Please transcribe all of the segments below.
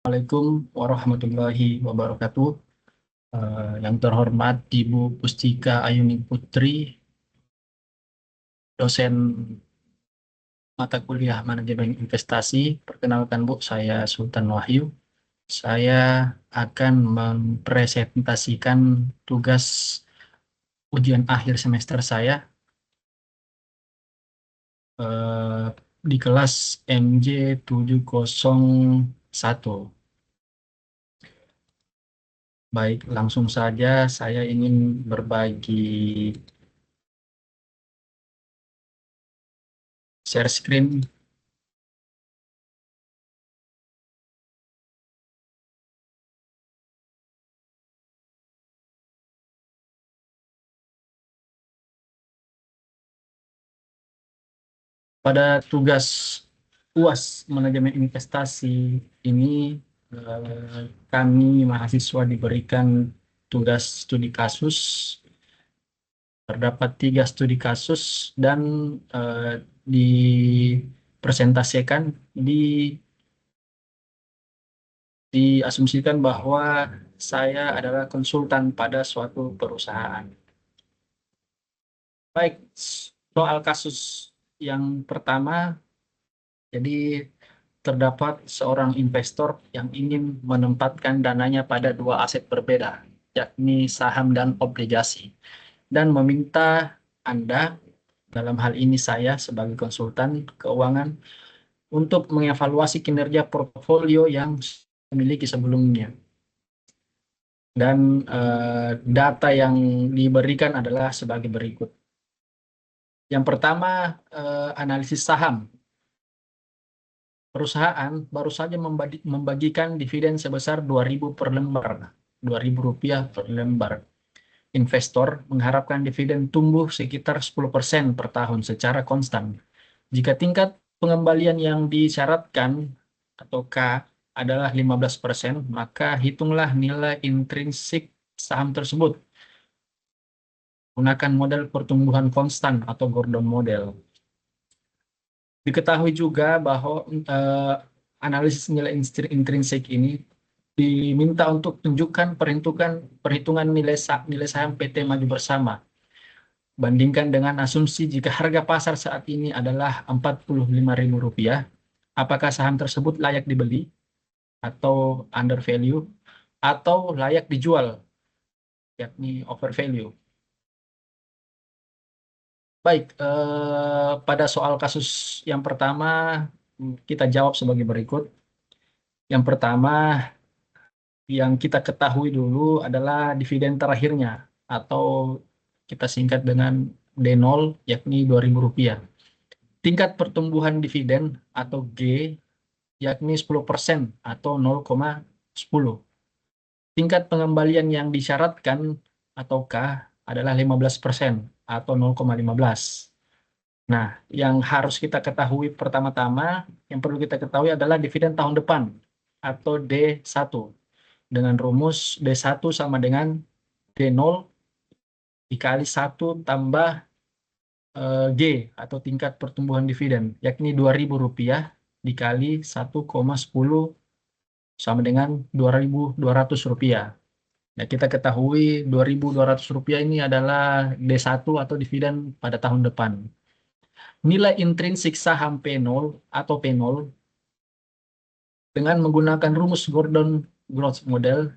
Assalamualaikum warahmatullahi wabarakatuh. Yang terhormat Ibu Pustika Ayuni Putri, dosen mata kuliah Manajemen Investasi. Perkenalkan Bu, saya Sultan Wahyu. Saya akan mempresentasikan tugas ujian akhir semester saya eh, di kelas MJ 701. Baik, langsung saja saya ingin berbagi share screen. Pada tugas UAS Manajemen Investasi ini, kami mahasiswa diberikan tugas studi kasus. Terdapat 3 studi kasus dan dipresentasikan, diasumsikan bahwa saya adalah konsultan pada suatu perusahaan. Baik, soal kasus yang pertama, jadi terdapat seorang investor yang ingin menempatkan dananya pada dua aset berbeda, yakni saham dan obligasi, dan meminta Anda, dalam hal ini saya sebagai konsultan keuangan, untuk mengevaluasi kinerja portofolio yang dimiliki sebelumnya. Dan data yang diberikan adalah sebagai berikut. Yang pertama, analisis saham. Perusahaan baru saja membagikan dividen sebesar 2.000 per lembar, 2.000 rupiah per lembar. Investor mengharapkan dividen tumbuh sekitar 10% per tahun secara konstan. Jika tingkat pengembalian yang disyaratkan atau K adalah 15%, maka hitunglah nilai intrinsik saham tersebut. Gunakan model pertumbuhan konstan atau Gordon Model. Diketahui juga bahwa analisis nilai intrinsik ini diminta untuk tunjukkan perhitungan nilai saham PT Maju Bersama. Bandingkan dengan asumsi jika harga pasar saat ini adalah Rp45.000, apakah saham tersebut layak dibeli atau under value atau layak dijual, yakni over value. Baik, pada soal kasus yang pertama kita jawab sebagai berikut. Yang pertama, yang kita ketahui dulu adalah dividen terakhirnya, atau kita singkat dengan D0, yakni Rp2.000. Tingkat pertumbuhan dividen atau G, yakni 10% atau 0,10. Tingkat pengembalian yang disyaratkan atau K adalah 15% atau 0,15. Nah, yang harus kita ketahui pertama-tama, yang perlu kita ketahui adalah dividen tahun depan atau D1. Dengan rumus D1 sama dengan D0 dikali 1 tambah G atau tingkat pertumbuhan dividen, yakni Rp2.000 dikali 1,10 sama dengan Rp2.200. Nah, kita ketahui Rp2.200 ini adalah D1 atau dividen pada tahun depan. Nilai intrinsik saham P0 atau P0 dengan menggunakan rumus Gordon Growth Model,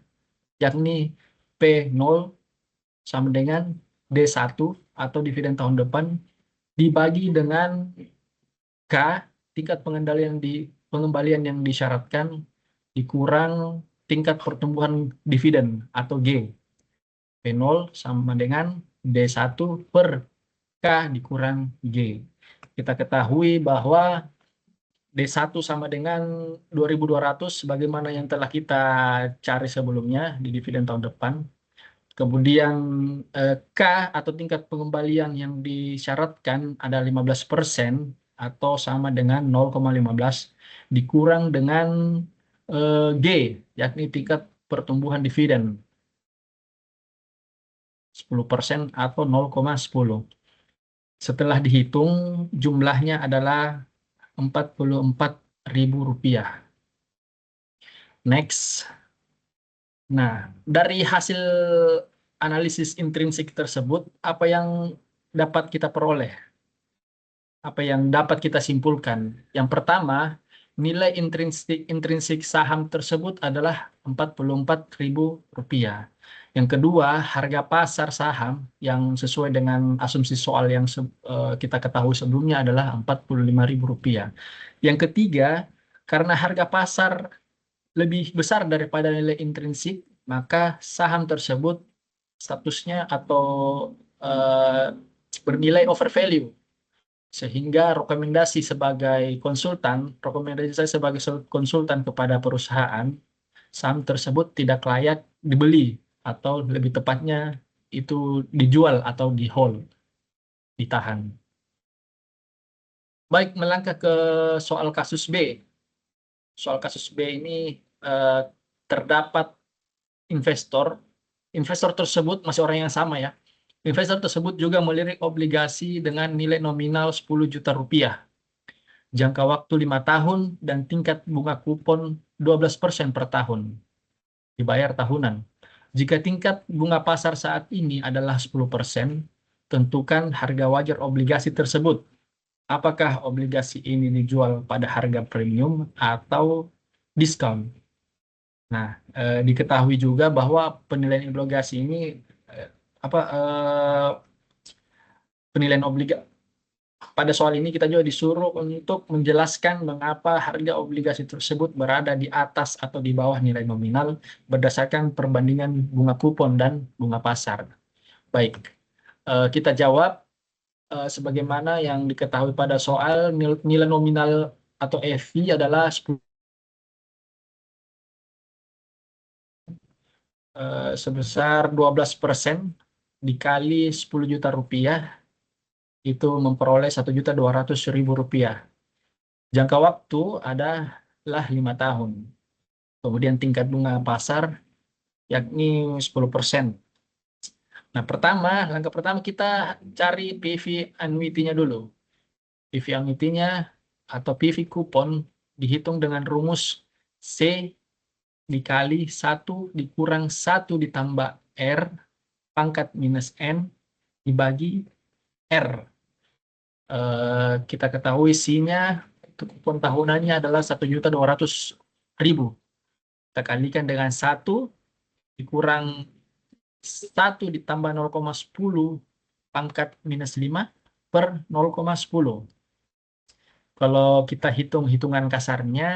yakni P0 sama dengan D1 atau dividen tahun depan dibagi dengan K, tingkat pengembalian yang disyaratkan, dikurang tingkat pertumbuhan dividen atau G. P0 sama dengan D1 per K dikurang G. Kita ketahui bahwa D1 sama dengan 2.200 sebagaimana yang telah kita cari sebelumnya di dividen tahun depan. Kemudian K atau tingkat pengembalian yang disyaratkan ada 15% atau sama dengan 0,15 dikurang dengan G, yakni tingkat pertumbuhan dividen 10% atau 0,10. Setelah dihitung, jumlahnya adalah Rp44.000. Next. Nah, dari hasil analisis intrinsik tersebut, apa yang dapat kita peroleh? Apa yang dapat kita simpulkan? Yang pertama, nilai intrinsik saham tersebut adalah Rp44.000. Yang kedua, harga pasar saham yang sesuai dengan asumsi soal yang kita ketahui sebelumnya adalah Rp45.000. Yang ketiga, karena harga pasar lebih besar daripada nilai intrinsik, maka saham tersebut statusnya atau eh, bernilai overvalue. Sehingga rekomendasi saya sebagai konsultan kepada perusahaan, saham tersebut tidak layak dibeli, atau lebih tepatnya itu dijual atau di hold, ditahan. Baik, melangkah ke soal kasus B. Soal kasus B ini eh, terdapat investor. Investor tersebut masih orang yang sama ya. Investor tersebut juga melirik obligasi dengan nilai nominal 10 juta rupiah, jangka waktu 5 tahun, dan tingkat bunga kupon 12% per tahun, dibayar tahunan. Jika tingkat bunga pasar saat ini adalah 10%, tentukan harga wajar obligasi tersebut. Apakah obligasi ini dijual pada harga premium atau diskon? Nah, diketahui juga bahwa penilaian obligasi ini eh, apa penilaian obligasi pada soal ini kita juga disuruh untuk menjelaskan mengapa harga obligasi tersebut berada di atas atau di bawah nilai nominal berdasarkan perbandingan bunga kupon dan bunga pasar. Baik, kita jawab sebagaimana yang diketahui pada soal nilai nominal atau FV adalah 10, sebesar 12% dikali 10 juta rupiah, itu memperoleh 1.200.000 rupiah. Jangka waktu adalah 5 tahun. Kemudian tingkat bunga pasar yakni 10%. Nah, langkah pertama kita cari PV annuity-nya dulu. PV annuity-nya atau PV kupon dihitung dengan rumus C dikali 1 dikurang 1 ditambah R pangkat minus N dibagi R. Kita ketahui C-nya, kupon tahunannya adalah 1.200.000. Kita kalikan dengan 1 dikurang 1 ditambah 0,10 pangkat minus 5 per 0,10. Kalau kita hitung hitungan kasarnya,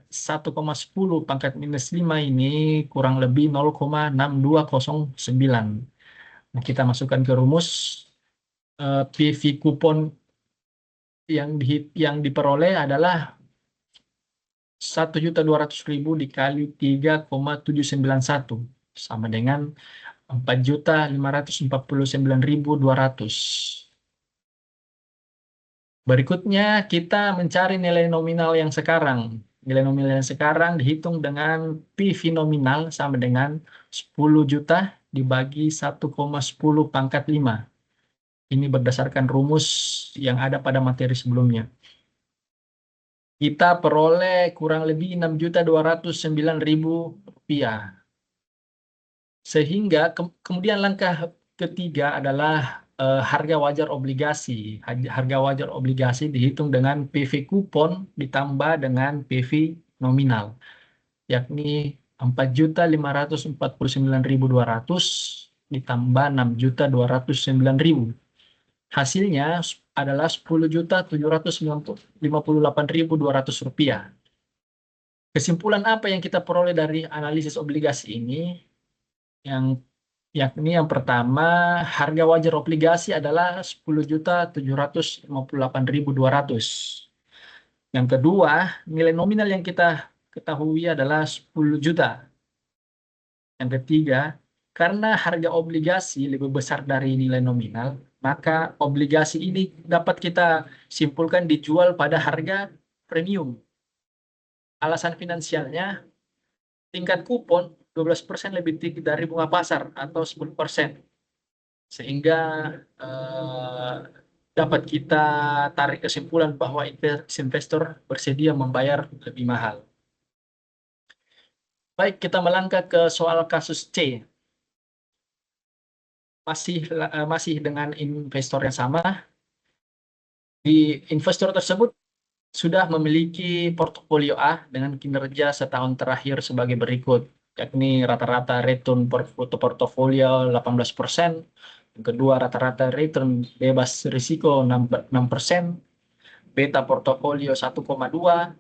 1,10 pangkat minus 5 ini kurang lebih 0,6209. Nah, kita masukkan ke rumus, PV kupon yang diperoleh adalah 1.200.000 dikali 3,791 sama dengan 4.549.200. Berikutnya kita mencari nilai nominal yang sekarang. Nilai nominal yang sekarang dihitung dengan PV nominal sama dengan 10 juta dibagi 1,10 pangkat 5. Ini berdasarkan rumus yang ada pada materi sebelumnya. Kita peroleh kurang lebih 6.209.000 rupiah. Sehingga kemudian langkah ketiga adalah harga wajar obligasi. Harga wajar obligasi dihitung dengan PV kupon ditambah dengan PV nominal, yakni 4.549.200 ditambah 6.209.000. Hasilnya adalah 10.758.200 rupiah. Kesimpulan apa yang kita peroleh dari analisis obligasi ini? Yakni yang pertama, harga wajar obligasi adalah 10.758.200. Yang kedua, nilai nominal yang kita ketahui adalah 10 juta. Yang ketiga, karena harga obligasi lebih besar dari nilai nominal, maka obligasi ini dapat kita simpulkan dijual pada harga premium. Alasan finansialnya, tingkat kupon 12% lebih tinggi dari bunga pasar atau 10%. Sehingga eh, dapat kita tarik kesimpulan bahwa investor bersedia membayar lebih mahal. Baik, kita melangkah ke soal kasus C. Masih dengan investor yang sama. Di investor tersebut sudah memiliki portofolio A dengan kinerja setahun terakhir sebagai berikut, yakni rata-rata return portofolio 18%, yang kedua rata-rata return bebas risiko 6%, beta portofolio 1,2,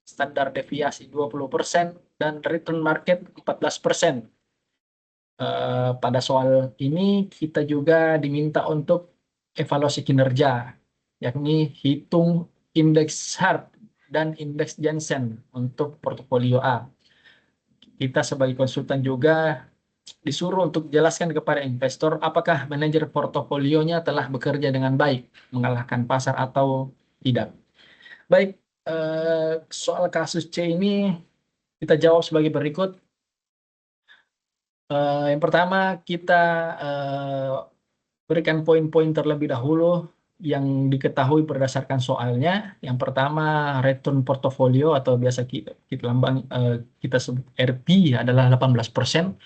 standar deviasi 20%, dan return market 14%. Pada soal ini kita juga diminta untuk evaluasi kinerja, yakni hitung indeks Sharpe dan indeks Jensen untuk portofolio A. Kita sebagai konsultan juga disuruh untuk jelaskan kepada investor apakah manajer portofolionya telah bekerja dengan baik, mengalahkan pasar atau tidak. Baik, soal kasus C ini kita jawab sebagai berikut. Yang pertama, kita eh, berikan poin-poin terlebih dahulu yang diketahui berdasarkan soalnya. Yang pertama, return portofolio atau biasa kita sebut RP adalah 18%.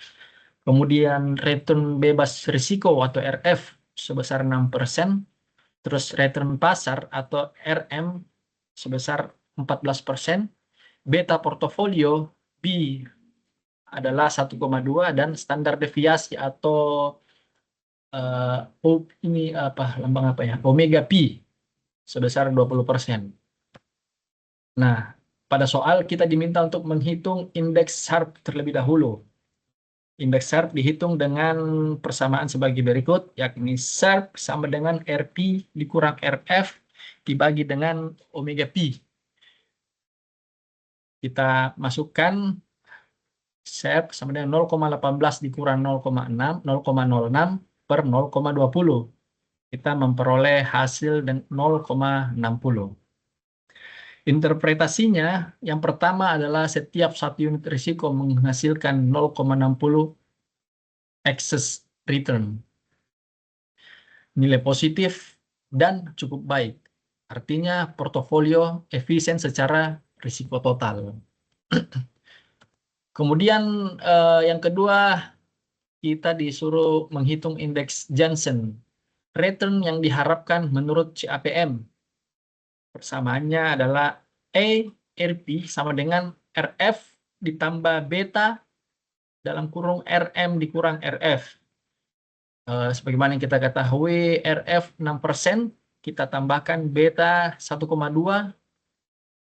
Kemudian return bebas risiko atau RF sebesar 6%. Terus return pasar atau RM sebesar 14%. Beta portofolio B adalah 1,2 dan standar deviasi atau ini apa lambang apa ya? Omega P sebesar 20%. Nah, pada soal kita diminta untuk menghitung indeks Sharpe terlebih dahulu. Indeks Sharpe dihitung dengan persamaan sebagai berikut, yakni Sharpe sama dengan RP dikurang RF dibagi dengan Omega P. Kita masukkan Sharpe sama dengan 0,18 dikurang 0,6, 0,06 per 0,20. Kita memperoleh hasil 0,60. Interpretasinya, yang pertama adalah setiap satu unit risiko menghasilkan 0,60 excess return. Nilai positif dan cukup baik. Artinya portofolio efisien secara risiko total. Kemudian yang kedua, kita disuruh menghitung indeks Jensen. Return yang diharapkan menurut CAPM. Persamaannya adalah ERP sama dengan RF ditambah beta dalam kurung RM dikurang RF. Sebagaimana yang kita ketahui, RF 6%, kita tambahkan beta 1,2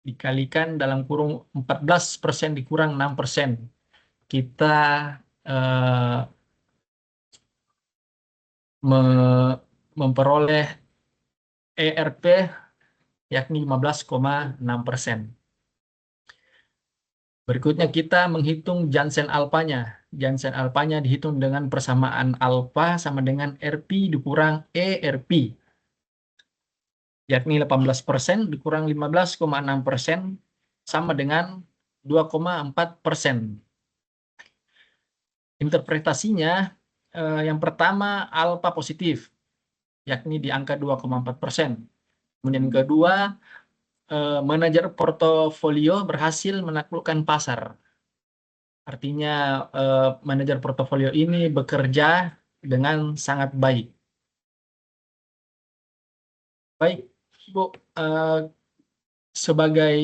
dikalikan dalam kurung 14% dikurang 6%. Kita eh, memperoleh ERP yakni 15,6%. Berikutnya kita menghitung Jansen alpanya. Jansen alpanya dihitung dengan persamaan alfa sama dengan RP dikurang ERP, yakni 18% dikurang 15,6% sama dengan 2,4%. Interpretasinya, yang pertama alfa positif, yakni di angka 2,4%. Kemudian yang kedua, manajer portofolio berhasil menaklukkan pasar. Artinya manajer portofolio ini bekerja dengan sangat baik. Baik, Bu, sebagai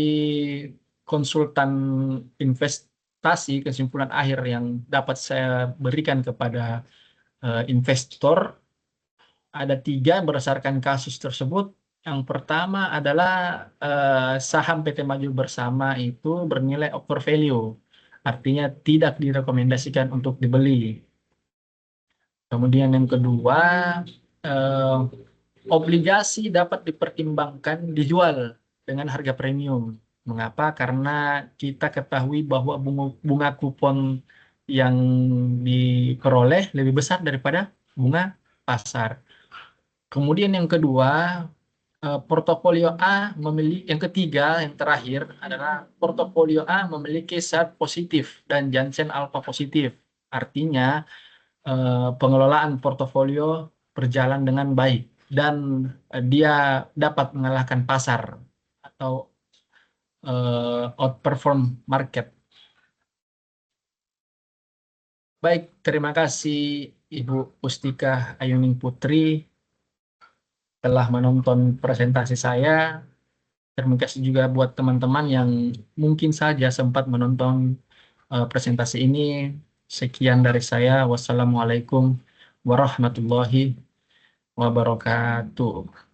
konsultan investasi, kesimpulan akhir yang dapat saya berikan kepada investor ada 3 berdasarkan kasus tersebut. Yang pertama adalah saham PT Maju Bersama itu bernilai over value, artinya tidak direkomendasikan untuk dibeli. Kemudian yang kedua, eh, obligasi dapat dipertimbangkan dijual dengan harga premium. Mengapa? Karena kita ketahui bahwa bunga kupon yang diperoleh lebih besar daripada bunga pasar. Kemudian yang kedua, portofolio A memiliki, yang ketiga, yang terakhir adalah portofolio A memiliki Sharpe positif dan Jansen alpha positif. Artinya pengelolaan portofolio berjalan dengan baik dan dia dapat mengalahkan pasar atau outperform market. Baik, terima kasih Ibu Pustika Ayuning Putri telah menonton presentasi saya. Terima kasih juga buat teman-teman yang mungkin saja sempat menonton presentasi ini. Sekian dari saya. Wassalamualaikum warahmatullahi wabarakatuh.